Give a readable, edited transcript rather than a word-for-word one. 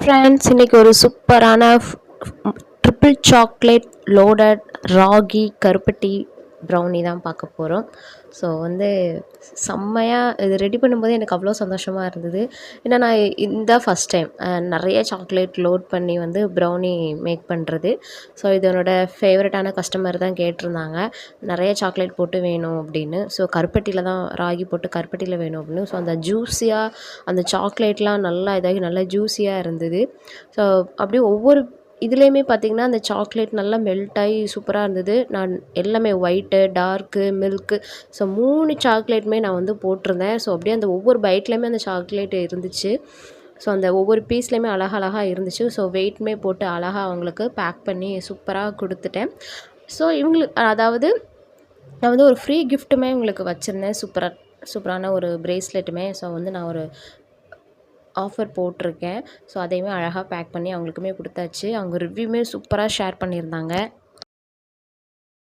Friends, இன்றைக்கி ஒரு சூப்பரான ட்ரிபிள் சாக்லேட் லோடட் ராகி கருப்பட்டி ப்ரௌனி தான் பார்க்க போகிறோம். ஸோ செம்மையாக இது ரெடி பண்ணும்போது எனக்கு அவ்வளோ சந்தோஷமாக இருந்தது. ஏன்னா நான் இந்த ஃபஸ்ட் டைம் நிறைய சாக்லேட் லோட் பண்ணி ப்ரௌனி மேக் பண்ணுறது. ஸோ இது என்னோடய ஃபேவரட்டான கஸ்டமர் தான் கேட்டிருந்தாங்க, நிறைய சாக்லேட் போட்டு வேணும் அப்படின்னு. ஸோ கருப்பட்டியில் தான் ராகி போட்டு கருப்பட்டியில் வேணும் அப்படின்னு. ஸோ அந்த ஜூஸியாக அந்த சாக்லேட்லாம் நல்லா இதாகி நல்லா ஜூஸியாக இருந்தது. ஸோ அப்படியே ஒவ்வொரு இதுலேயுமே பார்த்திங்கன்னா அந்த சாக்லேட் நல்லா மெல்ட் ஆகி சூப்பராக இருந்தது. நான் எல்லாமே ஒயிட்டு, டார்க்கு, மில்க்கு, ஸோ 3 சாக்லேட்டுமே நான் போட்டிருந்தேன். ஸோ அப்படியே அந்த ஒவ்வொரு பைட்லேயுமே அந்த சாக்லேட் இருந்துச்சு. ஸோ அந்த ஒவ்வொரு பீஸ்லேயுமே அழகழகாக இருந்துச்சு. ஸோ வெயிட்டுமே போட்டு அழகாக அவங்களுக்கு பேக் பண்ணி சூப்பராக கொடுத்துட்டேன். ஸோ இவங்களுக்கு அதாவது நான் ஒரு ஃப்ரீ கிஃப்ட்டுமே உங்களுக்கு வச்சுருந்தேன். சூப்பரான ஒரு ப்ரேஸ்லெட்டுமே. ஸோ நான் ஒரு ஆஃபர் போட்டிருக்கேன். ஸோ அதையுமே அழகாக பேக் பண்ணி அவங்களுக்குமே கொடுத்தாச்சு. அவங்க ரிவ்யூமே சூப்பராக ஷேர் பண்ணியிருந்தாங்க.